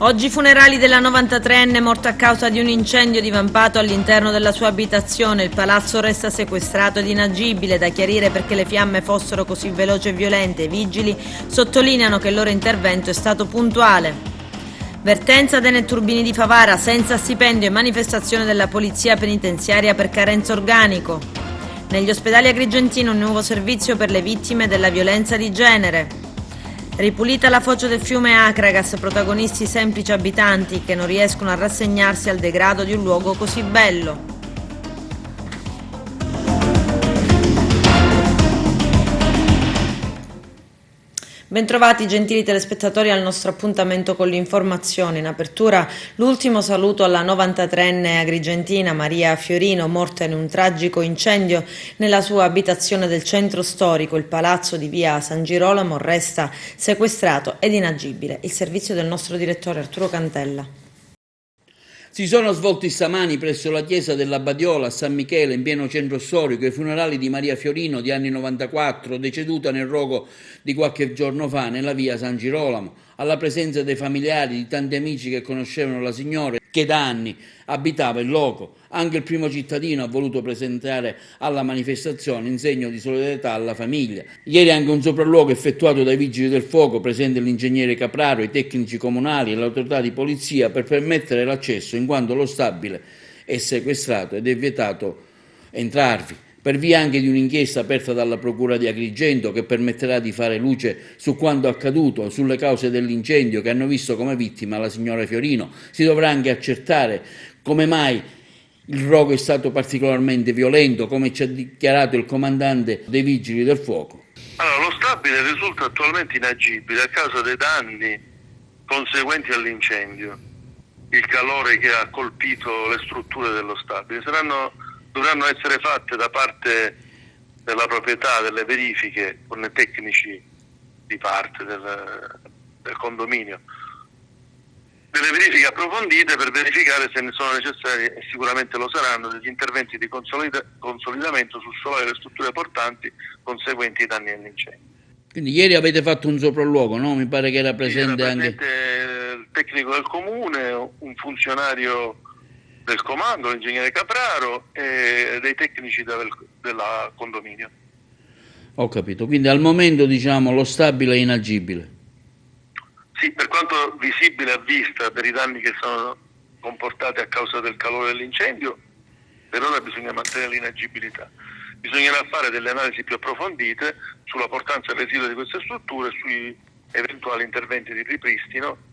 Oggi funerali della 93enne morta a causa di un incendio divampato all'interno della sua abitazione. Il palazzo resta sequestrato ed inagibile, da chiarire perché le fiamme fossero così veloci e violente. I vigili sottolineano che il loro intervento è stato puntuale. Vertenza dei netturbini di Favara, senza stipendio e manifestazione della polizia penitenziaria per carenza organico. Negli ospedali agrigentini un nuovo servizio per le vittime della violenza di genere. Ripulita la foce del fiume Acragas, protagonisti semplici abitanti che non riescono a rassegnarsi al degrado di un luogo così bello. Bentrovati gentili telespettatori al nostro appuntamento con l'informazione. In apertura l'ultimo saluto alla 93enne agrigentina Maria Fiorino, morta in un tragico incendio nella sua abitazione del centro storico. Il palazzo di via San Girolamo resta sequestrato ed inagibile. Il servizio del nostro direttore Arturo Cantella. Si sono svolti stamani presso la chiesa della Badiola a San Michele, in pieno centro storico, i funerali di Maria Fiorino, di anni 94, deceduta nel rogo di qualche giorno fa nella via San Girolamo, alla presenza dei familiari, di tanti amici che conoscevano la signora, che da anni abitava il loco. Anche il primo cittadino ha voluto presentare alla manifestazione in segno di solidarietà alla famiglia. Ieri anche un sopralluogo effettuato dai vigili del fuoco, presente l'ingegnere Capraro, i tecnici comunali e l'autorità di polizia, per permettere l'accesso, in quanto lo stabile è sequestrato ed è vietato entrarvi, per via anche di un'inchiesta aperta dalla Procura di Agrigento che permetterà di fare luce su quanto accaduto, sulle cause dell'incendio che hanno visto come vittima la signora Fiorino. Si dovrà anche accertare come mai il rogo è stato particolarmente violento, come ci ha dichiarato il comandante dei Vigili del Fuoco. Allora, lo stabile risulta attualmente inagibile a causa dei danni conseguenti all'incendio. Il calore che ha colpito le strutture dello stabile dovranno essere fatte da parte della proprietà delle verifiche con i tecnici di parte del condominio, delle verifiche approfondite per verificare se ne sono necessari, e sicuramente lo saranno, degli interventi di consolidamento sul solare delle strutture portanti conseguenti ai danni all'incendio. Quindi ieri avete fatto un sopralluogo, no? Mi pare che era presente anche il tecnico del comune, un funzionario del comando, l'ingegnere Capraro, e dei tecnici della condominio. Ho capito, quindi al momento diciamo lo stabile è inagibile. Sì, per quanto visibile a vista per i danni che sono comportati a causa del calore dell'incendio, per ora bisogna mantenere l'inagibilità. Bisognerà fare delle analisi più approfondite sulla portanza residua di queste strutture, sui eventuali interventi di ripristino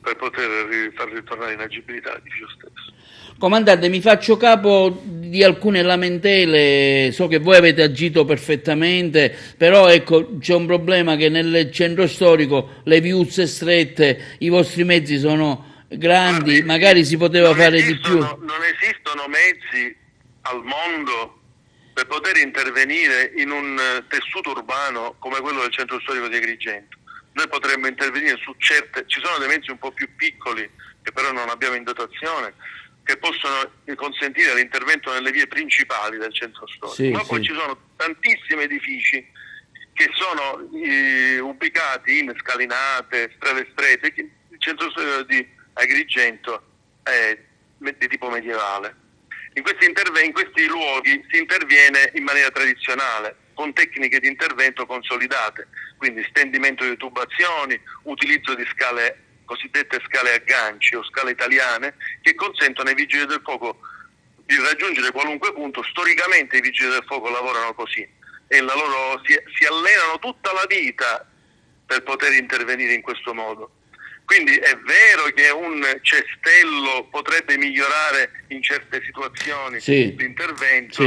per poter far ritornare l'inagibilità all'edificio stesso. Comandante, mi faccio capo di alcune lamentele, so che voi avete agito perfettamente, però ecco c'è un problema che nel centro storico le viuzze strette, i vostri mezzi sono grandi, magari si poteva fare di più. Non esistono mezzi al mondo per poter intervenire in un tessuto urbano come quello del centro storico di Agrigento. Noi potremmo intervenire su ci sono dei mezzi un po' più piccoli che però non abbiamo in dotazione, che possono consentire l'intervento nelle vie principali del centro storico, sì, ma sì. poi ci sono tantissimi edifici che sono ubicati in scalinate, strade strette. Il centro storico di Agrigento è di tipo medievale. In questi luoghi si interviene in maniera tradizionale, con tecniche di intervento consolidate, quindi stendimento di tubazioni, utilizzo di scale, cosiddette scale a ganci o scale italiane, che consentono ai vigili del fuoco di raggiungere qualunque punto. Storicamente i vigili del fuoco lavorano così e si allenano tutta la vita per poter intervenire in questo modo. Quindi è vero che un cestello potrebbe migliorare in certe situazioni l'intervento,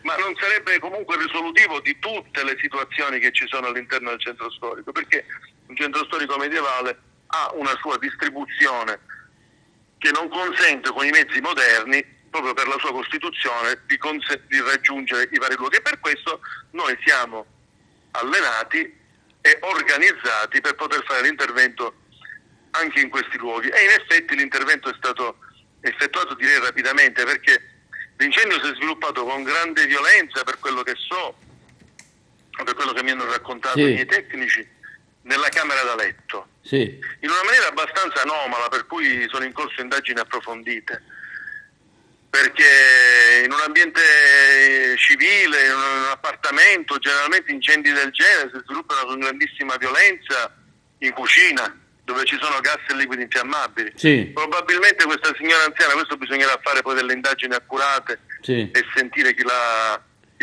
ma non sarebbe comunque risolutivo di tutte le situazioni che ci sono all'interno del centro storico, perché un centro storico medievale ha una sua distribuzione che non consente con i mezzi moderni, proprio per la sua costituzione, di raggiungere i vari luoghi, e per questo noi siamo allenati e organizzati per poter fare l'intervento anche in questi luoghi. E in effetti l'intervento è stato effettuato, direi, rapidamente, perché l'incendio si è sviluppato con grande violenza, per quello che so, per quello che mi hanno raccontato i miei tecnici, nella camera da letto, Sì. in una maniera abbastanza anomala, per cui sono in corso indagini approfondite, perché in un ambiente civile, in un appartamento, generalmente incendi del genere si sviluppano con grandissima violenza in cucina, dove ci sono gas e liquidi infiammabili. Sì. Probabilmente questa signora anziana, questo bisognerà fare poi delle indagini accurate, Sì. e sentire chi la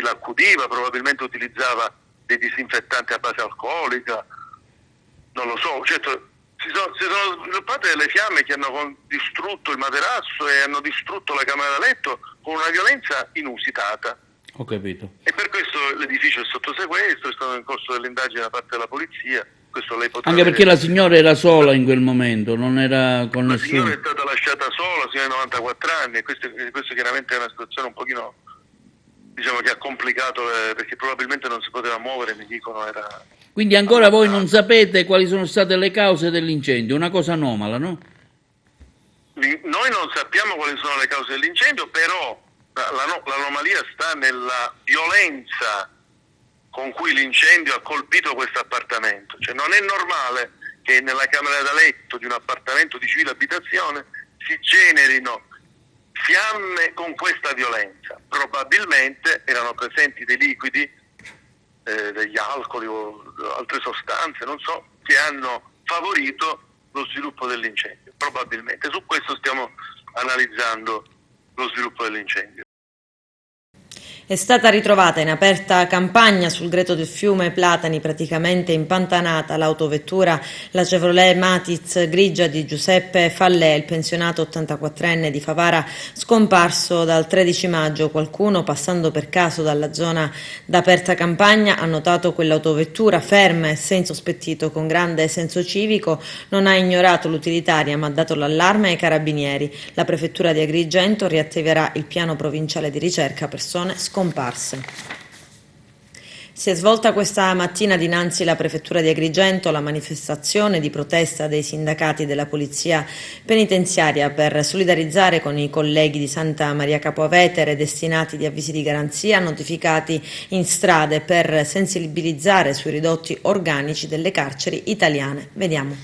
accudiva, probabilmente utilizzava dei disinfettanti a base alcolica, non lo so, certo. Si sono sviluppate delle fiamme che hanno distrutto il materasso e hanno distrutto la camera da letto con una violenza inusitata. Ho capito. E per questo l'edificio è sotto sequestro, è stato in corso delle indagini da parte della polizia. Questo lei potrà Anche perché vedere. la signora era sola in quel momento, non era con La signora nessuno. è stata lasciata sola fino ai 94 anni e questo chiaramente è una situazione un pochino, diciamo, che ha complicato, perché probabilmente non si poteva muovere, mi dicono, era... Quindi ancora voi non sapete quali sono state le cause dell'incendio, una cosa anomala, no? Noi non sappiamo quali sono le cause dell'incendio, però l'anomalia sta nella violenza con cui l'incendio ha colpito questo appartamento. Cioè non è normale che nella camera da letto di un appartamento di civile abitazione si generino fiamme con questa violenza. Probabilmente erano presenti dei liquidi, degli alcoli o altre sostanze, non so, che hanno favorito lo sviluppo dell'incendio. Probabilmente. Su questo stiamo analizzando lo sviluppo dell'incendio. È stata ritrovata in aperta campagna sul greto del fiume Platani, praticamente impantanata, l'autovettura, la Chevrolet Matiz grigia di Giuseppe Fallè, il pensionato 84enne di Favara, scomparso dal 13 maggio. Qualcuno, passando per caso dalla zona d'aperta campagna, ha notato quell'autovettura ferma e senza sospettito, con grande senso civico, non ha ignorato l'utilitaria ma ha dato l'allarme ai carabinieri. La prefettura di Agrigento riattiverà il piano provinciale di ricerca persone scomparse. Si è svolta questa mattina dinanzi alla prefettura di Agrigento la manifestazione di protesta dei sindacati della polizia penitenziaria per solidarizzare con i colleghi di Santa Maria Capua Vetere destinati di avvisi di garanzia notificati in strade per sensibilizzare sui ridotti organici delle carceri italiane. Vediamo.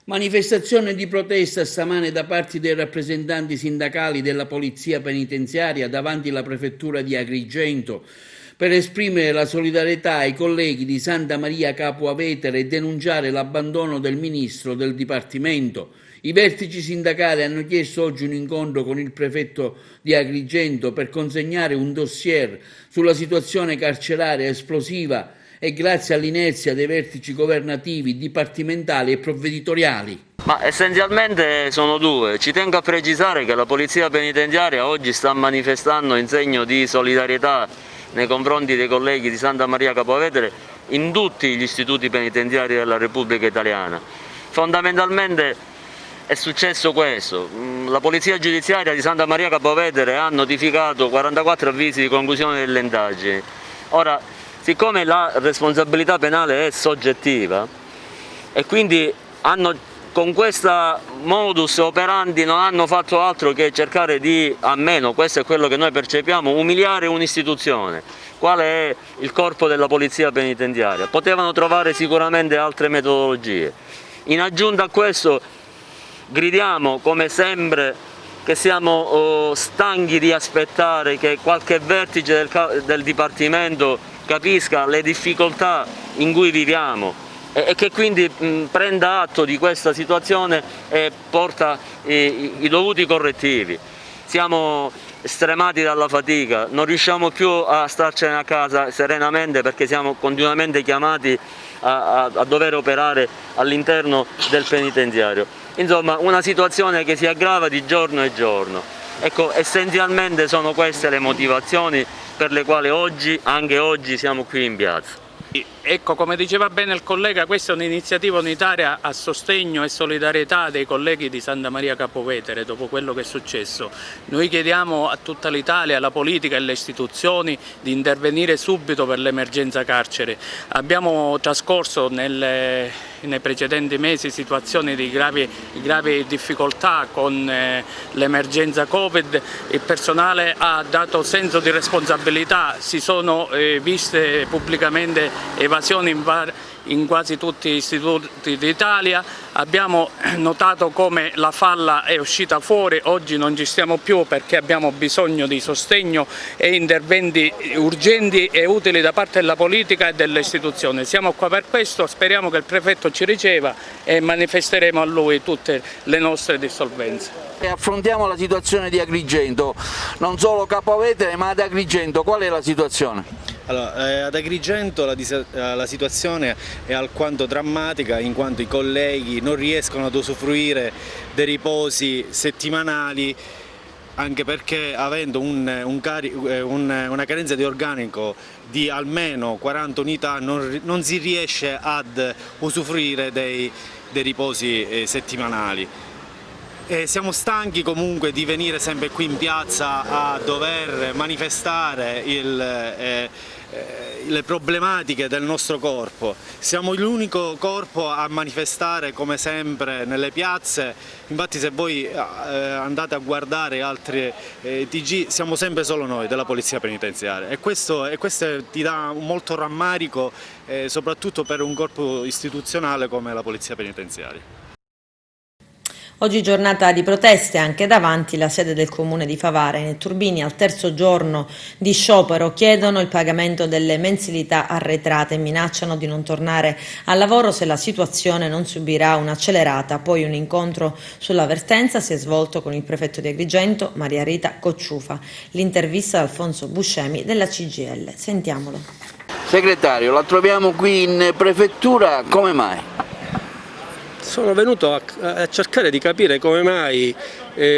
Manifestazione di protesta stamane da parte dei rappresentanti sindacali della Polizia Penitenziaria davanti alla Prefettura di Agrigento per esprimere la solidarietà ai colleghi di Santa Maria Capua Vetere e denunciare l'abbandono del Ministro del Dipartimento. I vertici sindacali hanno chiesto oggi un incontro con il prefetto di Agrigento per consegnare un dossier sulla situazione carceraria esplosiva e grazie all'inerzia dei vertici governativi, dipartimentali e provveditoriali. Ma essenzialmente sono due. Ci tengo a precisare che la Polizia Penitenziaria oggi sta manifestando in segno di solidarietà nei confronti dei colleghi di Santa Maria Capua Vetere in tutti gli istituti penitenziari della Repubblica Italiana. Fondamentalmente è successo questo: la Polizia Giudiziaria di Santa Maria Capua Vetere ha notificato 44 avvisi di conclusione delle indagini. Ora, siccome la responsabilità penale è soggettiva e quindi con questa modus operandi non hanno fatto altro che cercare di, almeno questo è quello che noi percepiamo, umiliare un'istituzione, quale è il corpo della Polizia Penitenziaria. Potevano trovare sicuramente altre metodologie. In aggiunta a questo gridiamo come sempre che siamo stanchi di aspettare che qualche vertice del Dipartimento capisca le difficoltà in cui viviamo e che quindi prenda atto di questa situazione e porta i dovuti correttivi. Siamo stremati dalla fatica, non riusciamo più a starcene a casa serenamente perché siamo continuamente chiamati a dover operare all'interno del penitenziario. Insomma, una situazione che si aggrava di giorno in giorno. Ecco, essenzialmente sono queste le motivazioni per le quali oggi, anche oggi, siamo qui in piazza. Ecco, come diceva bene il collega, questa è un'iniziativa unitaria a sostegno e solidarietà dei colleghi di Santa Maria Capua Vetere dopo quello che è successo. Noi chiediamo a tutta l'Italia, alla politica e alle istituzioni di intervenire subito per l'emergenza carcere. Abbiamo trascorso nelle nei precedenti mesi situazioni di gravi difficoltà con l'emergenza Covid, il personale ha dato senso di responsabilità, si sono viste pubblicamente evasioni in quasi tutti gli istituti d'Italia. Abbiamo notato come la falla è uscita fuori, oggi non ci stiamo più perché abbiamo bisogno di sostegno e interventi urgenti e utili da parte della politica e delle istituzioni. Siamo qua per questo, speriamo che il prefetto ci riceva e manifesteremo a lui tutte le nostre dissolvenze. E affrontiamo la situazione di Agrigento, non solo Capo Vetere ma ad Agrigento, qual è la situazione? Allora, ad Agrigento la situazione è alquanto drammatica, in quanto i colleghi non riescono ad usufruire dei riposi settimanali, anche perché avendo una carenza di organico di almeno 40 unità non si riesce ad usufruire dei riposi settimanali. Siamo stanchi comunque di venire sempre qui in piazza a dover manifestare le problematiche del nostro corpo. Siamo l'unico corpo a manifestare come sempre nelle piazze, infatti se voi andate a guardare altri TG siamo sempre solo noi della Polizia Penitenziaria e questo ti dà molto rammarico, soprattutto per un corpo istituzionale come la Polizia Penitenziaria. Oggi giornata di proteste anche davanti la sede del comune di Favara. I netturbini al terzo giorno di sciopero chiedono il pagamento delle mensilità arretrate e minacciano di non tornare al lavoro se la situazione non subirà un'accelerata. Poi un incontro sulla vertenza si è svolto con il prefetto di Agrigento, Maria Rita Cocciufa. L'intervista ad Alfonso Buscemi della CGIL. Sentiamolo. Segretario, la troviamo qui in prefettura, come mai? Sono venuto a cercare di capire come mai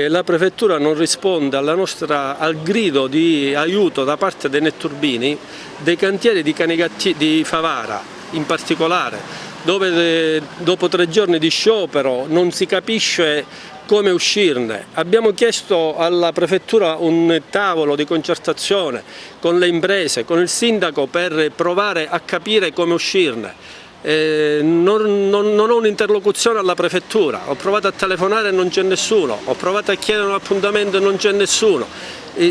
la prefettura non risponde al grido di aiuto da parte dei netturbini, dei cantieri di Favara in particolare, dove dopo 3 giorni di sciopero non si capisce come uscirne. Abbiamo chiesto alla prefettura un tavolo di concertazione con le imprese, con il sindaco per provare a capire come uscirne. Non ho un'interlocuzione alla prefettura, ho provato a telefonare e non c'è nessuno, ho provato a chiedere un appuntamento e non c'è nessuno.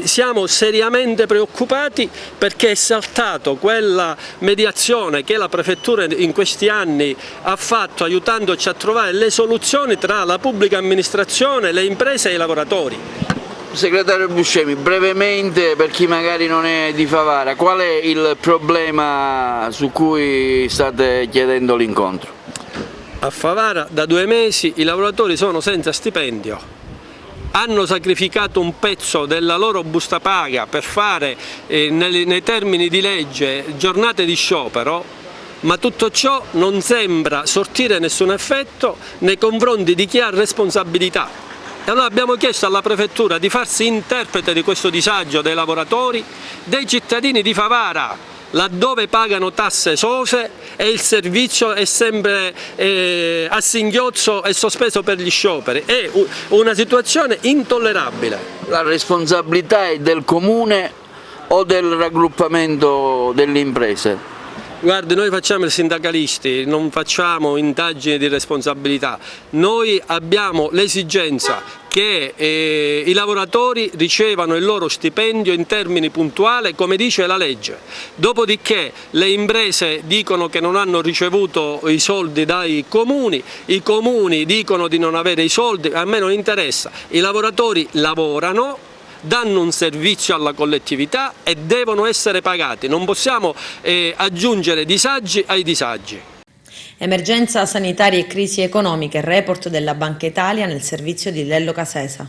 Siamo seriamente preoccupati perché è saltato quella mediazione che la prefettura in questi anni ha fatto aiutandoci a trovare le soluzioni tra la pubblica amministrazione, le imprese e i lavoratori. Segretario Buscemi, brevemente per chi magari non è di Favara, qual è il problema su cui state chiedendo l'incontro? A Favara da 2 mesi i lavoratori sono senza stipendio, hanno sacrificato un pezzo della loro busta paga per fare nei termini di legge giornate di sciopero, ma tutto ciò non sembra sortire nessun effetto nei confronti di chi ha responsabilità. E allora abbiamo chiesto alla prefettura di farsi interprete di questo disagio dei lavoratori, dei cittadini di Favara, laddove pagano tasse esose e il servizio è sempre a singhiozzo e sospeso per gli scioperi. È una situazione intollerabile. La responsabilità è del comune o del raggruppamento delle imprese? Guardi, noi facciamo i sindacalisti, non facciamo indagini di responsabilità. Noi abbiamo l'esigenza che i lavoratori ricevano il loro stipendio in termini puntuali, come dice la legge. Dopodiché le imprese dicono che non hanno ricevuto i soldi dai comuni, i comuni dicono di non avere i soldi, a me non interessa. I lavoratori lavorano, danno un servizio alla collettività e devono essere pagati, non possiamo aggiungere disagi ai disagi. Emergenza sanitaria e crisi economica, il report della Banca Italia nel servizio di Lello Casesa.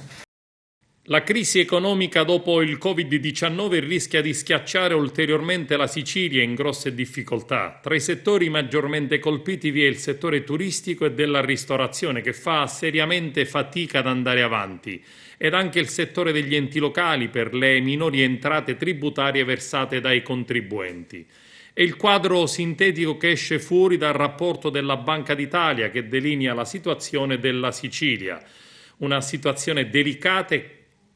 La crisi economica dopo il Covid-19 rischia di schiacciare ulteriormente la Sicilia in grosse difficoltà. Tra i settori maggiormente colpiti vi è il settore turistico e della ristorazione, che fa seriamente fatica ad andare avanti, ed anche il settore degli enti locali per le minori entrate tributarie versate dai contribuenti. È il quadro sintetico che esce fuori dal rapporto della Banca d'Italia che delinea la situazione della Sicilia, una situazione delicata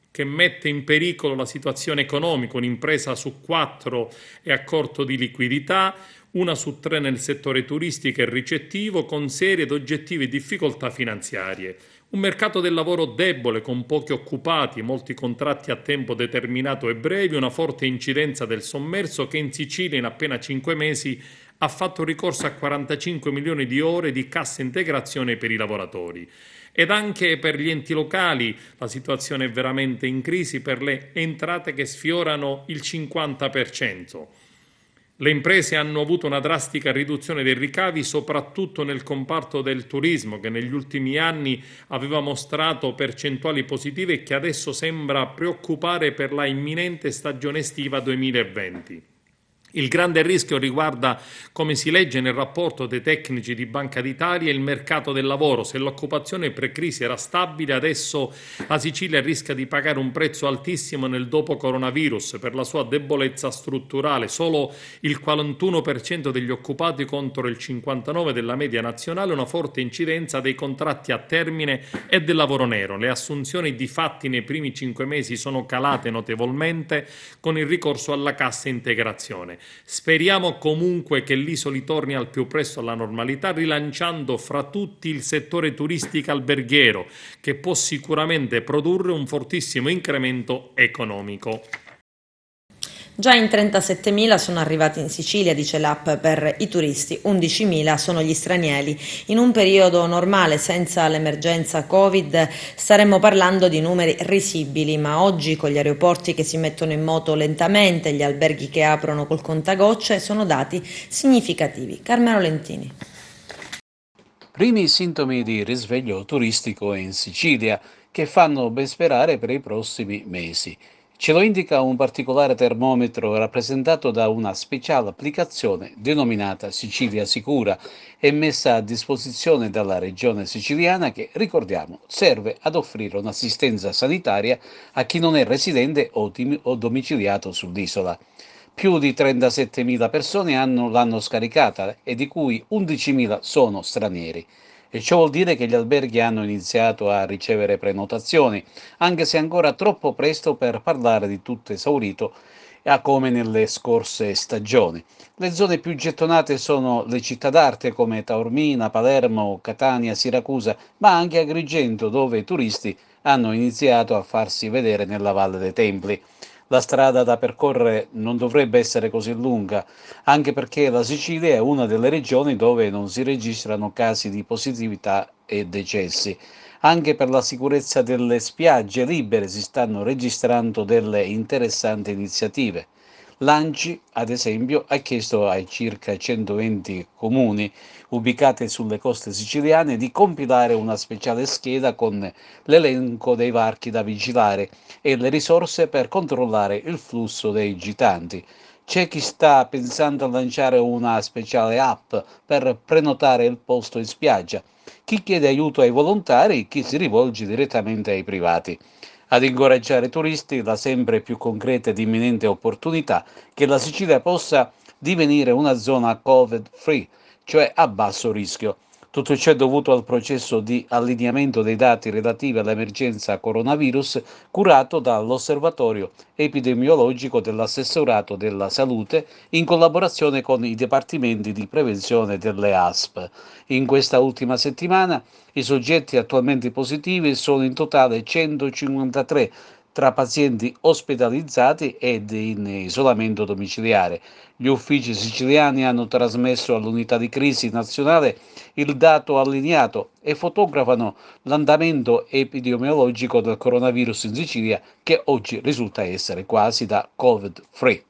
che mette in pericolo la situazione economica. Un'impresa su 4 è a corto di liquidità, 1 su 3 nel settore turistico e ricettivo, con serie ed oggettive difficoltà finanziarie. Un mercato del lavoro debole, con pochi occupati, molti contratti a tempo determinato e brevi, una forte incidenza del sommerso che in Sicilia in appena 5 mesi ha fatto ricorso a 45 milioni di ore di cassa integrazione per i lavoratori. Ed anche per gli enti locali la situazione è veramente in crisi per le entrate che sfiorano il 50%. Le imprese hanno avuto una drastica riduzione dei ricavi, soprattutto nel comparto del turismo, che negli ultimi anni aveva mostrato percentuali positive e che adesso sembra preoccupare per la imminente stagione estiva 2020. Il grande rischio riguarda, come si legge nel rapporto dei tecnici di Banca d'Italia, il mercato del lavoro. Se l'occupazione pre-crisi era stabile, adesso la Sicilia rischia di pagare un prezzo altissimo nel dopo coronavirus per la sua debolezza strutturale. Solo il 41% degli occupati contro il 59% della media nazionale, una forte incidenza dei contratti a termine e del lavoro nero. Le assunzioni di fatti nei primi 5 mesi sono calate notevolmente con il ricorso alla cassa integrazione. Speriamo comunque che l'Isoli torni al più presto alla normalità, rilanciando fra tutti il settore turistico alberghiero, che può sicuramente produrre un fortissimo incremento economico. Già in 37.000 sono arrivati in Sicilia, dice l'app per i turisti, 11.000 sono gli stranieri. In un periodo normale, senza l'emergenza Covid, staremmo parlando di numeri risibili, ma oggi con gli aeroporti che si mettono in moto lentamente, gli alberghi che aprono col contagocce, sono dati significativi. Carmelo Lentini. Primi sintomi di risveglio turistico in Sicilia che fanno ben sperare per i prossimi mesi. Ce lo indica un particolare termometro rappresentato da una speciale applicazione denominata Sicilia Sicura e messa a disposizione dalla regione siciliana che, ricordiamo, serve ad offrire un'assistenza sanitaria a chi non è residente o domiciliato sull'isola. Più di 37.000 persone l'hanno scaricata e di cui 11.000 sono stranieri. E ciò vuol dire che gli alberghi hanno iniziato a ricevere prenotazioni, anche se ancora troppo presto per parlare di tutto esaurito, come nelle scorse stagioni. Le zone più gettonate sono le città d'arte come Taormina, Palermo, Catania, Siracusa, ma anche Agrigento, dove i turisti hanno iniziato a farsi vedere nella Valle dei Templi. La strada da percorrere non dovrebbe essere così lunga, anche perché la Sicilia è una delle regioni dove non si registrano casi di positività e decessi. Anche per la sicurezza delle spiagge libere si stanno registrando delle interessanti iniziative. L'ANCI, ad esempio, ha chiesto ai circa 120 comuni ubicati sulle coste siciliane di compilare una speciale scheda con l'elenco dei varchi da vigilare e le risorse per controllare il flusso dei gitanti. C'è chi sta pensando a lanciare una speciale app per prenotare il posto in spiaggia, chi chiede aiuto ai volontari, chi si rivolge direttamente ai privati. Ad incoraggiare i turisti la sempre più concreta ed imminente opportunità che la Sicilia possa divenire una zona Covid-free, cioè a basso rischio. Tutto ciò è dovuto al processo di allineamento dei dati relativi all'emergenza coronavirus curato dall'Osservatorio epidemiologico dell'Assessorato della Salute in collaborazione con i dipartimenti di prevenzione delle ASP. In questa ultima settimana i soggetti attualmente positivi sono in totale 153 tra pazienti ospedalizzati ed in isolamento domiciliare. Gli uffici siciliani hanno trasmesso all'unità di crisi nazionale il dato allineato e fotografano l'andamento epidemiologico del coronavirus in Sicilia, che oggi risulta essere quasi da Covid-free.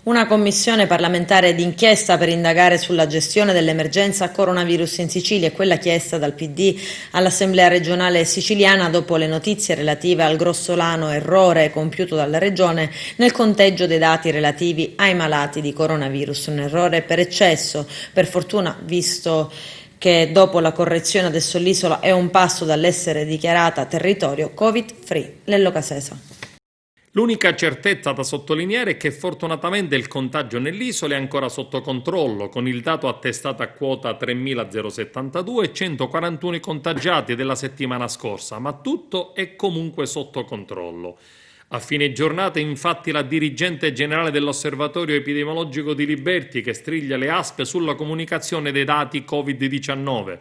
Una commissione parlamentare d'inchiesta per indagare sulla gestione dell'emergenza coronavirus in Sicilia è quella chiesta dal PD all'Assemblea regionale siciliana dopo le notizie relative al grossolano errore compiuto dalla regione nel conteggio dei dati relativi ai malati di coronavirus, un errore per eccesso, per fortuna, visto che dopo la correzione adesso l'isola è un passo dall'essere dichiarata territorio Covid-free. Lello Casesa. L'unica certezza da sottolineare è che fortunatamente il contagio nell'isola è ancora sotto controllo, con il dato attestato a quota 3.072 e 141 contagiati della settimana scorsa, ma tutto è comunque sotto controllo. A fine giornata, infatti, la dirigente generale dell'Osservatorio Epidemiologico di Liberty che striglia le ASP sulla comunicazione dei dati Covid-19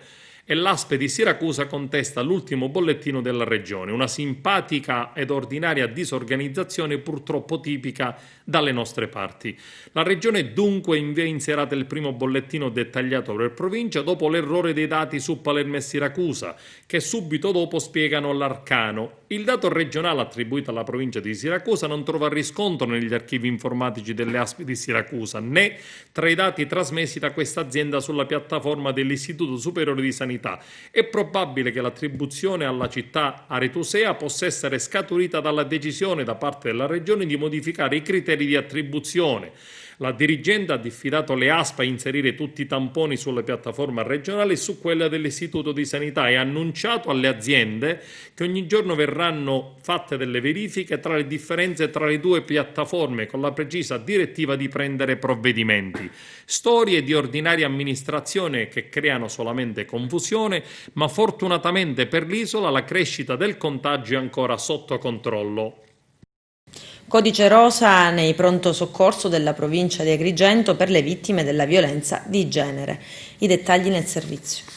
e l'ASP di Siracusa contesta l'ultimo bollettino della regione, una simpatica ed ordinaria disorganizzazione purtroppo tipica dalle nostre parti. La regione dunque invia in serata il primo bollettino dettagliato per provincia dopo l'errore dei dati su Palermo e Siracusa, che subito dopo spiegano l'arcano. Il dato regionale attribuito alla provincia di Siracusa non trova riscontro negli archivi informatici delle ASP di Siracusa, né tra i dati trasmessi da questa azienda sulla piattaforma dell'Istituto Superiore di Sanità. È probabile che l'attribuzione alla città aretusea possa essere scaturita dalla decisione da parte della regione di modificare i criteri di attribuzione. La dirigente ha diffidato le ASP a inserire tutti i tamponi sulle piattaforme regionali e su quella dell'Istituto di Sanità e ha annunciato alle aziende che ogni giorno verranno fatte delle verifiche tra le differenze tra le due piattaforme con la precisa direttiva di prendere provvedimenti. Storie di ordinaria amministrazione che creano solamente confusione, ma fortunatamente per l'isola la crescita del contagio è ancora sotto controllo. Codice rosa nei pronto soccorso della provincia di Agrigento per le vittime della violenza di genere. I dettagli nel servizio.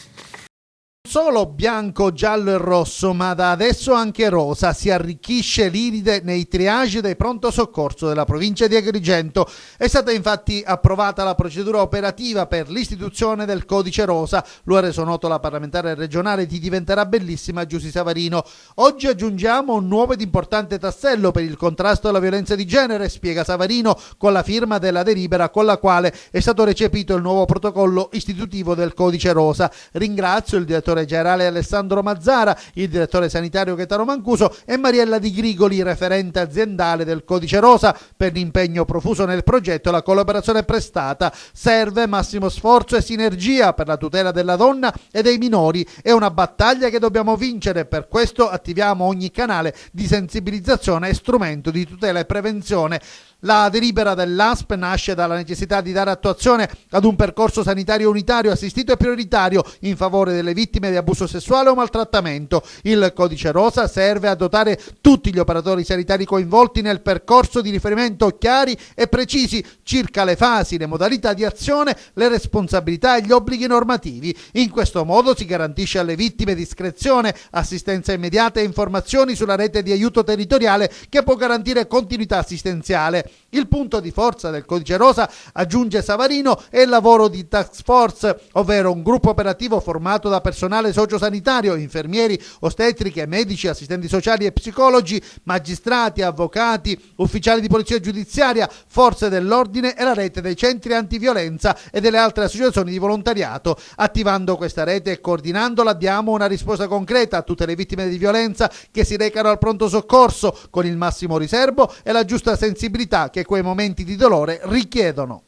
Solo bianco, giallo e rosso, ma da adesso anche rosa. Si arricchisce l'iride nei triage dei pronto soccorso della provincia di Agrigento. È stata infatti approvata la procedura operativa per l'istituzione del codice rosa. Lo ha reso noto la parlamentare regionale di Diventerà Bellissima Giusy Savarino. Oggi aggiungiamo un nuovo ed importante tassello per il contrasto alla violenza di genere, spiega Savarino, con la firma della delibera con la quale è stato recepito il nuovo protocollo istitutivo del codice rosa. Ringrazio il direttore generale Alessandro Mazzara, il direttore sanitario Gaetano Mancuso e Mariella Di Grigoli, referente aziendale del Codice Rosa, per l'impegno profuso nel progetto e la collaborazione prestata. Serve massimo sforzo e sinergia per la tutela della donna e dei minori. È una battaglia che dobbiamo vincere, per questo attiviamo ogni canale di sensibilizzazione e strumento di tutela e prevenzione. La delibera dell'ASP nasce dalla necessità di dare attuazione ad un percorso sanitario unitario, assistito e prioritario in favore delle vittime di abuso sessuale o maltrattamento. Il codice rosa serve a dotare tutti gli operatori sanitari coinvolti nel percorso di riferimento chiari e precisi circa le fasi, le modalità di azione, le responsabilità e gli obblighi normativi. In questo modo si garantisce alle vittime discrezione, assistenza immediata e informazioni sulla rete di aiuto territoriale che può garantire continuità assistenziale. Il punto di forza del codice rosa, aggiunge Savarino, è il lavoro di task force, ovvero un gruppo operativo formato da personale sociosanitario, infermieri, ostetriche, medici, assistenti sociali e psicologi, magistrati, avvocati, ufficiali di polizia giudiziaria, forze dell'ordine e la rete dei centri antiviolenza e delle altre associazioni di volontariato. Attivando questa rete e coordinandola diamo una risposta concreta a tutte le vittime di violenza che si recano al pronto soccorso con il massimo riservo e la giusta sensibilità che quei momenti di dolore richiedono.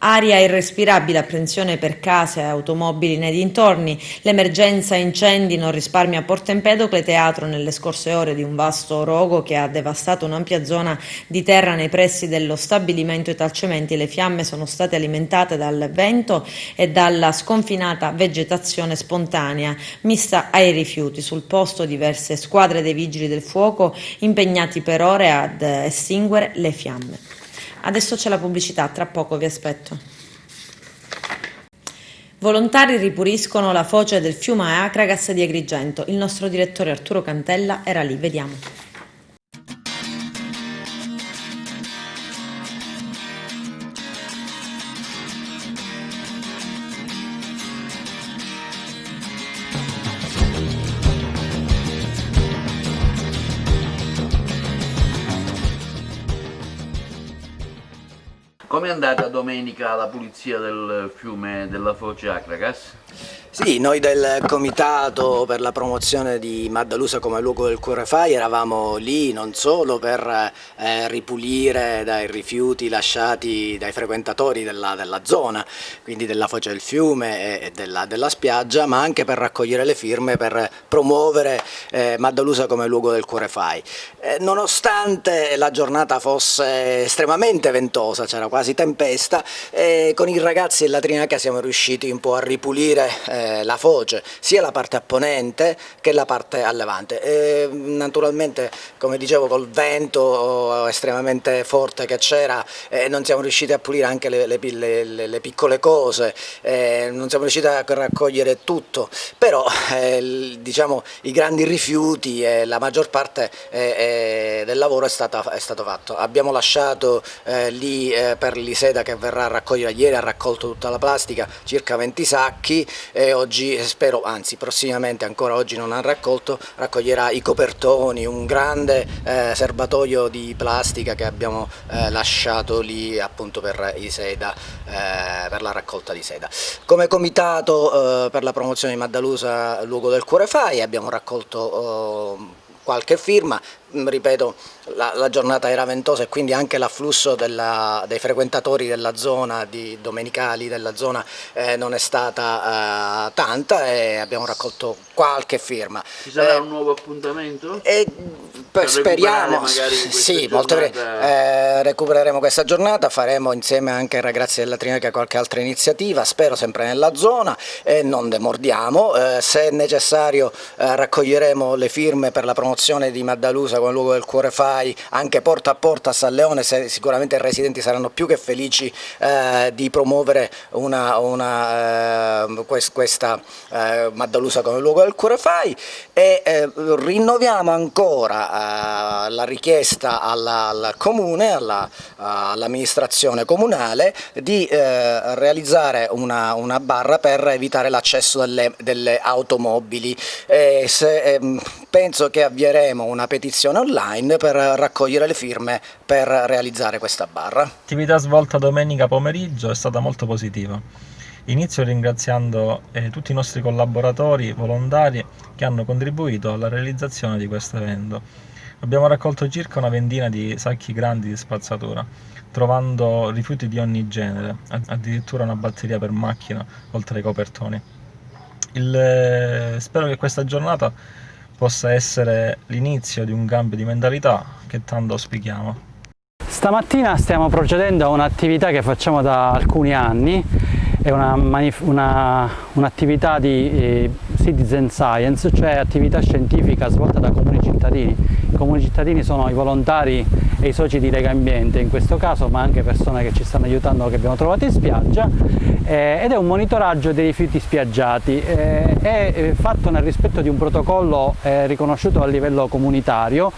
Aria irrespirabile, apprensione per case e automobili nei dintorni. L'emergenza incendi non risparmia Porto Empedocle, teatro nelle scorse ore di un vasto rogo che ha devastato un'ampia zona di terra nei pressi dello stabilimento Italcementi. Le fiamme sono state alimentate dal vento e dalla sconfinata vegetazione spontanea mista ai rifiuti. Sul posto diverse squadre dei vigili del fuoco impegnati per ore ad estinguere le fiamme. Adesso c'è la pubblicità, tra poco vi aspetto. Volontari ripuliscono la foce del fiume Acragas di Agrigento. Il nostro direttore Arturo Cantella era lì, vediamo. Come è andata domenica la pulizia del fiume della foce Acragas? Sì, noi del Comitato per la promozione di Maddaluse come luogo del Cuore Fai eravamo lì non solo per ripulire dai rifiuti lasciati dai frequentatori della zona, quindi della foce del fiume e della spiaggia, ma anche per raccogliere le firme per promuovere Maddaluse come luogo del Cuore Fai. Nonostante la giornata fosse estremamente ventosa, c'era quasi quasi tempesta, e con i ragazzi della Trinaca siamo riusciti un po' a ripulire la foce, sia la parte a ponente che la parte a levante. Naturalmente, come dicevo, col vento estremamente forte che c'era, non siamo riusciti a pulire anche le piccole cose, non siamo riusciti a raccogliere tutto, però diciamo i grandi rifiuti e la maggior parte del lavoro è stato fatto. Abbiamo lasciato lì per l'Iseda, che verrà a raccogliere, ieri ha raccolto tutta la plastica, circa 20 sacchi, e oggi spero, anzi prossimamente, ancora oggi non ha raccolto, raccoglierà i copertoni, un grande serbatoio di plastica che abbiamo lasciato lì appunto per Iseda, per la raccolta di seda. Come comitato per la promozione di Maddalusa, luogo del Cuore Fai, abbiamo raccolto qualche firma. Ripeto, la giornata era ventosa e quindi anche l'afflusso dei frequentatori della zona, domenicali della zona, non è stata tanta, e abbiamo raccolto qualche firma. Ci sarà un nuovo appuntamento? Speriamo, sì, recupereremo questa giornata, faremo insieme anche ai ragazzi della Trinaca qualche altra iniziativa, spero sempre nella zona, e non demordiamo. Se è necessario raccoglieremo le firme per la promozione di Maddalusa come luogo del Cuore Fai, anche porta a porta a San Leone. Sicuramente i residenti saranno più che felici di promuovere questa Maddalusa come luogo del Cuore Fai, e rinnoviamo ancora la richiesta al comune, all'amministrazione comunale, di realizzare una barra per evitare l'accesso delle automobili. Penso che avvieremo una petizione online per raccogliere le firme per realizzare questa barra. L'attività svolta domenica pomeriggio è stata molto positiva. Inizio ringraziando tutti i nostri collaboratori volontari che hanno contribuito alla realizzazione di questo evento. Abbiamo raccolto circa una ventina di sacchi grandi di spazzatura, trovando rifiuti di ogni genere, addirittura una batteria per macchina oltre ai copertoni. Spero che questa giornata possa essere l'inizio di un cambio di mentalità che tanto auspichiamo. Stamattina stiamo procedendo a un'attività che facciamo da alcuni anni, è un'attività di citizen science, cioè attività scientifica svolta da comuni cittadini. I comuni cittadini sono i volontari e i soci di Legambiente in questo caso, ma anche persone che ci stanno aiutando, che abbiamo trovato in spiaggia, ed è un monitoraggio dei rifiuti spiaggiati, è fatto nel rispetto di un protocollo riconosciuto a livello comunitario,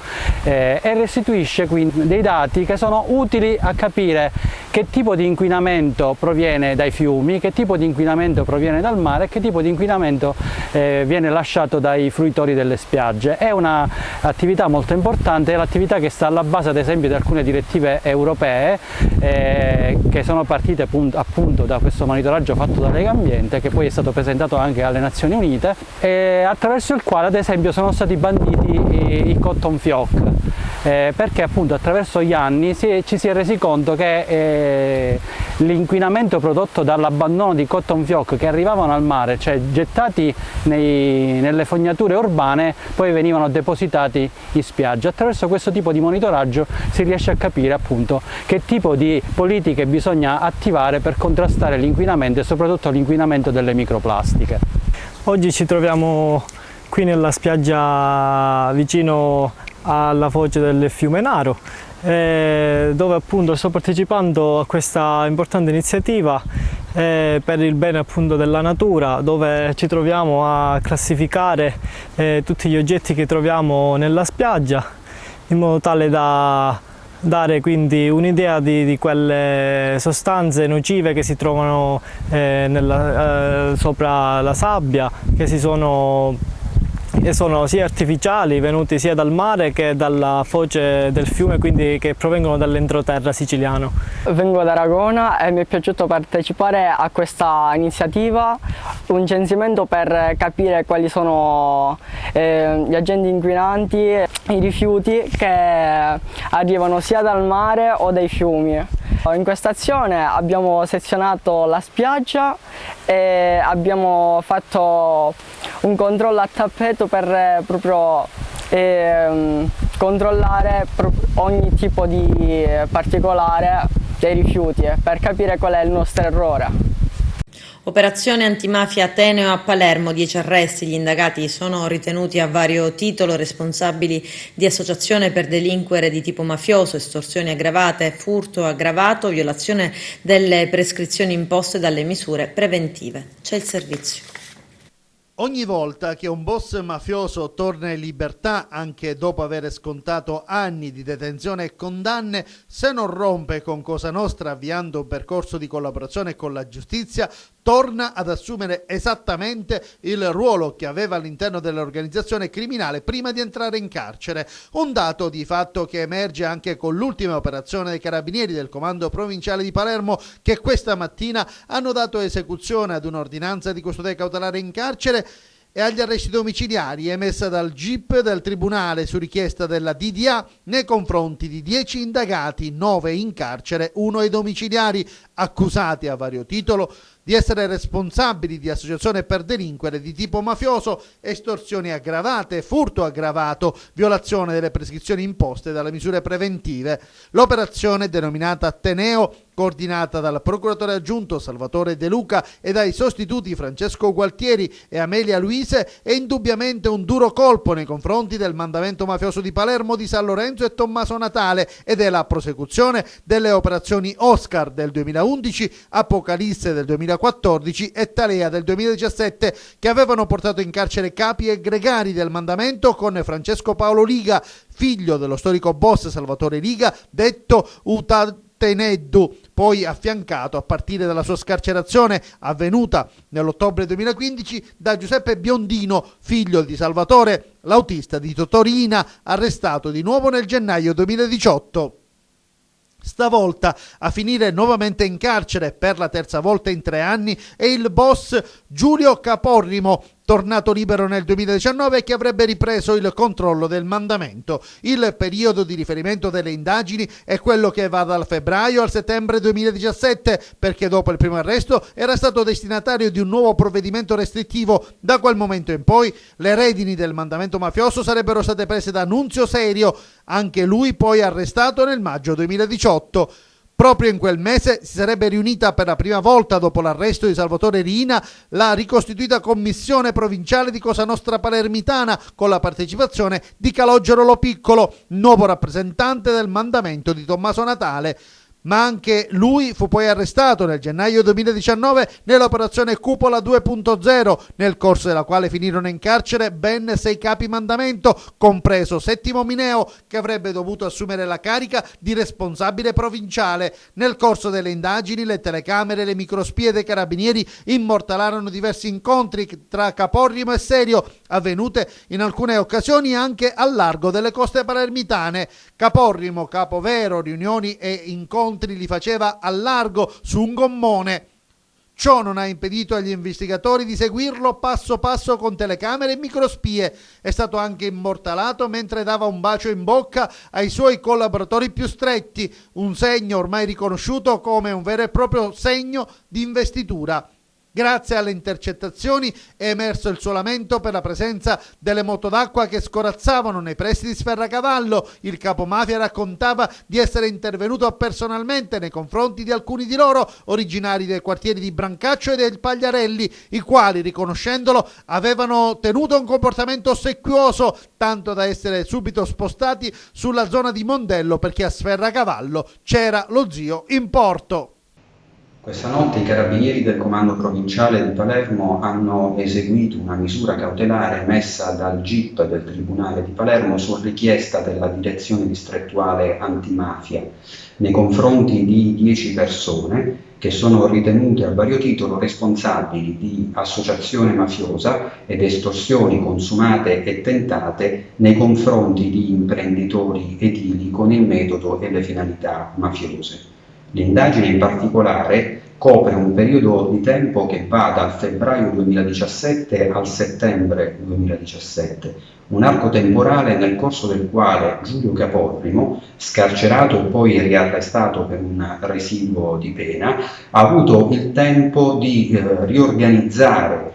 e restituisce quindi dei dati che sono utili a capire che tipo di inquinamento proviene dai fiumi, che tipo di inquinamento proviene dal mare e che tipo di inquinamento viene lasciato dai fruitori delle spiagge. È un'attività molto importante, è l'attività che sta alla base ad esempio di alcune direttive europee che sono partite appunto da questo monitoraggio fatto da Legambiente, che poi è stato presentato anche alle Nazioni Unite, attraverso il quale ad esempio sono stati banditi i cotton fioc, perché appunto attraverso gli anni ci si è resi conto che l'inquinamento prodotto dall'abbandono di cotton fioc che arrivavano al mare, cioè gettati nelle fognature urbane, poi venivano depositati in spiaggia. Attraverso questo tipo di monitoraggio si riesce a capire appunto che tipo di politiche bisogna attivare per contrastare l'inquinamento e soprattutto l'inquinamento delle microplastiche. Oggi ci troviamo qui nella spiaggia vicino alla foce del fiume Naro, dove appunto sto partecipando a questa importante iniziativa per il bene appunto della natura, dove ci troviamo a classificare tutti gli oggetti che troviamo nella spiaggia, in modo tale da dare quindi un'idea di quelle sostanze nocive che si trovano sopra la sabbia, che sono sia artificiali, venuti sia dal mare che dalla foce del fiume, quindi che provengono dall'entroterra siciliano. Vengo da Aragona e mi è piaciuto partecipare a questa iniziativa, un censimento per capire quali sono gli agenti inquinanti, i rifiuti che arrivano sia dal mare o dai fiumi. In questa azione abbiamo sezionato la spiaggia e abbiamo fatto un controllo a tappeto per proprio controllare ogni tipo di particolare dei rifiuti per capire qual è il nostro errore. Operazione antimafia Ateneo a Palermo, 10 arresti, gli indagati sono ritenuti a vario titolo responsabili di associazione per delinquere di tipo mafioso, estorsioni aggravate, furto aggravato, violazione delle prescrizioni imposte dalle misure preventive. C'è il servizio. Ogni volta che un boss mafioso torna in libertà, anche dopo aver scontato anni di detenzione e condanne, se non rompe con Cosa Nostra avviando un percorso di collaborazione con la giustizia, torna ad assumere esattamente il ruolo che aveva all'interno dell'organizzazione criminale prima di entrare in carcere. Un dato di fatto che emerge anche con l'ultima operazione dei carabinieri del comando provinciale di Palermo, che questa mattina hanno dato esecuzione ad un'ordinanza di custodia cautelare in carcere e agli arresti domiciliari emessa dal GIP del Tribunale su richiesta della DDA nei confronti di 10 indagati, 9 in carcere, 1 ai domiciliari, accusati a vario titolo di essere responsabili di associazione per delinquere di tipo mafioso, estorsioni aggravate, furto aggravato, violazione delle prescrizioni imposte dalle misure preventive. L'operazione, denominata Ateneo, coordinata dal procuratore aggiunto Salvatore De Luca e dai sostituti Francesco Gualtieri e Amelia Luise, è indubbiamente un duro colpo nei confronti del mandamento mafioso di Palermo, di San Lorenzo e Tommaso Natale, ed è la prosecuzione delle operazioni Oscar del 2011, Apocalisse del 2014 e Talea del 2017, che avevano portato in carcere capi e gregari del mandamento, con Francesco Paolo Liga, figlio dello storico boss Salvatore Liga, detto Utateneddu, poi affiancato a partire dalla sua scarcerazione avvenuta nell'ottobre 2015 da Giuseppe Biondino, figlio di Salvatore, l'autista di Totorina, arrestato di nuovo nel gennaio 2018. Stavolta a finire nuovamente in carcere per la terza volta in 3 anni è il boss Giulio Caporrimo, tornato libero nel 2019 e che avrebbe ripreso il controllo del mandamento. Il periodo di riferimento delle indagini è quello che va dal febbraio al settembre 2017, perché dopo il primo arresto era stato destinatario di un nuovo provvedimento restrittivo. Da quel momento in poi le redini del mandamento mafioso sarebbero state prese da Nunzio Serio, anche lui poi arrestato nel maggio 2018. Proprio in quel mese si sarebbe riunita per la prima volta dopo l'arresto di Salvatore Riina la ricostituita commissione provinciale di Cosa Nostra Palermitana, con la partecipazione di Calogero Lo Piccolo, nuovo rappresentante del mandamento di Tommaso Natale. Ma anche lui fu poi arrestato nel gennaio 2019 nell'operazione Cupola 2.0, nel corso della quale finirono in carcere ben 6 capi mandamento, compreso Settimo Mineo, che avrebbe dovuto assumere la carica di responsabile provinciale. Nel corso delle indagini le telecamere e le microspie dei carabinieri immortalarono diversi incontri tra Caporrimo e Serio, avvenute in alcune occasioni anche al largo delle coste palermitane. Caporrimo, capovero, riunioni e incontri li faceva al largo su un gommone. Ciò non ha impedito agli investigatori di seguirlo passo passo con telecamere e microspie. È stato anche immortalato mentre dava un bacio in bocca ai suoi collaboratori più stretti, un segno ormai riconosciuto come un vero e proprio segno di investitura. Grazie alle intercettazioni è emerso il suo lamento per la presenza delle moto d'acqua che scorazzavano nei pressi di Sferracavallo. Il capomafia raccontava di essere intervenuto personalmente nei confronti di alcuni di loro, originari dei quartieri di Brancaccio e del Pagliarelli, i quali, riconoscendolo, avevano tenuto un comportamento ossequioso, tanto da essere subito spostati sulla zona di Mondello, perché a Sferracavallo c'era lo zio in porto. Questa notte i carabinieri del comando provinciale di Palermo hanno eseguito una misura cautelare emessa dal GIP del Tribunale di Palermo su richiesta della Direzione Distrettuale Antimafia nei confronti di 10 persone che sono ritenute a vario titolo responsabili di associazione mafiosa ed estorsioni consumate e tentate nei confronti di imprenditori edili con il metodo e le finalità mafiose. L'indagine in particolare copre un periodo di tempo che va dal febbraio 2017 al settembre 2017, un arco temporale nel corso del quale Giulio Caporrimo, scarcerato e poi riarrestato per un residuo di pena, ha avuto il tempo di riorganizzare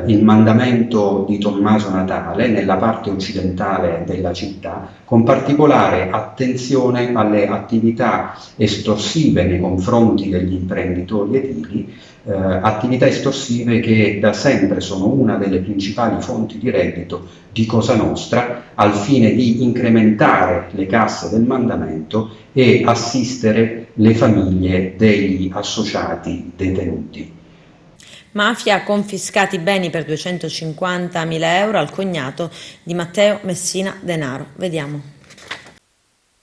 il mandamento di Tommaso Natale nella parte occidentale della città, con particolare attenzione alle attività estorsive nei confronti degli imprenditori edili, attività estorsive che da sempre sono una delle principali fonti di reddito di Cosa Nostra, al fine di incrementare le casse del mandamento e assistere le famiglie degli associati detenuti. Mafia, confiscati beni per 250.000 euro al cognato di Matteo Messina Denaro. Vediamo.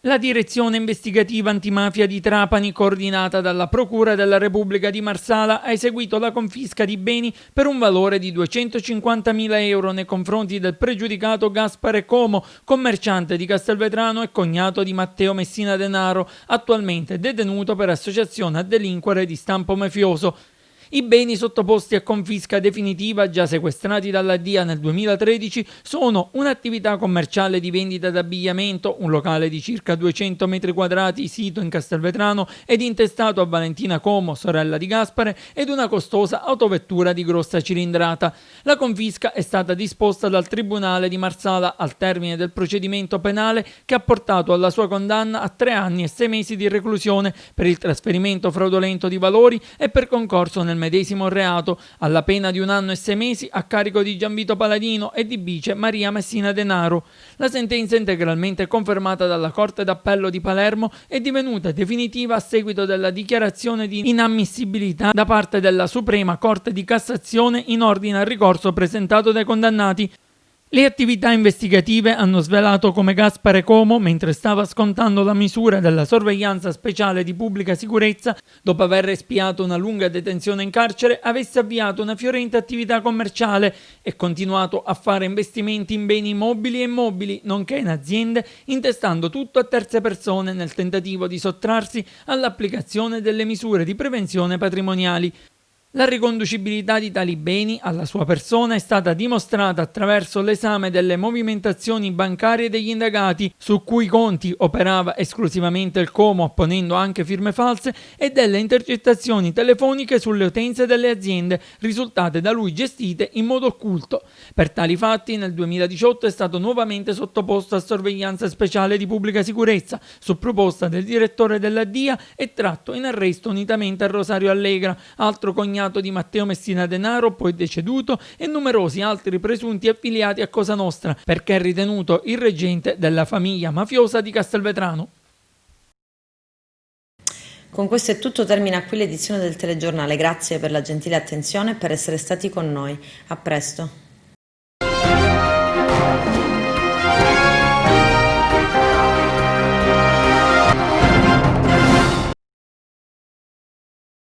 La direzione investigativa antimafia di Trapani, coordinata dalla Procura della Repubblica di Marsala, ha eseguito la confisca di beni per un valore di 250.000 euro nei confronti del pregiudicato Gaspare Como, commerciante di Castelvetrano e cognato di Matteo Messina Denaro, attualmente detenuto per associazione a delinquere di stampo mafioso. I beni sottoposti a confisca definitiva, già sequestrati dalla DIA nel 2013, sono un'attività commerciale di vendita d'abbigliamento, un locale di circa 200 metri quadrati sito in Castelvetrano ed intestato a Valentina Como, sorella di Gaspare, ed una costosa autovettura di grossa cilindrata. La confisca è stata disposta dal Tribunale di Marsala al termine del procedimento penale che ha portato alla sua condanna a 3 anni e 6 mesi di reclusione per il trasferimento fraudolento di valori e per concorso nel medesimo reato, alla pena di 1 anno e 6 mesi a carico di Gianvito Paladino e di vice Maria Messina Denaro. La sentenza, integralmente confermata dalla Corte d'Appello di Palermo, è divenuta definitiva a seguito della dichiarazione di inammissibilità da parte della Suprema Corte di Cassazione in ordine al ricorso presentato dai condannati. Le attività investigative hanno svelato come Gaspare Como, mentre stava scontando la misura della sorveglianza speciale di pubblica sicurezza, dopo aver espiato una lunga detenzione in carcere, avesse avviato una fiorente attività commerciale e continuato a fare investimenti in beni mobili e immobili, nonché in aziende, intestando tutto a terze persone nel tentativo di sottrarsi all'applicazione delle misure di prevenzione patrimoniali. La riconducibilità di tali beni alla sua persona è stata dimostrata attraverso l'esame delle movimentazioni bancarie degli indagati, su cui conti operava esclusivamente il Como, apponendo anche firme false, e delle intercettazioni telefoniche sulle utenze delle aziende, risultate da lui gestite in modo occulto. Per tali fatti nel 2018 è stato nuovamente sottoposto a sorveglianza speciale di pubblica sicurezza, su proposta del direttore della DIA, e tratto in arresto unitamente a Rosario Allegra, altro cognato di Matteo Messina Denaro, poi deceduto, e numerosi altri presunti affiliati a Cosa Nostra, perché ritenuto il reggente della famiglia mafiosa di Castelvetrano. Con questo è tutto, termina qui l'edizione del telegiornale. Grazie per la gentile attenzione e per essere stati con noi. A presto.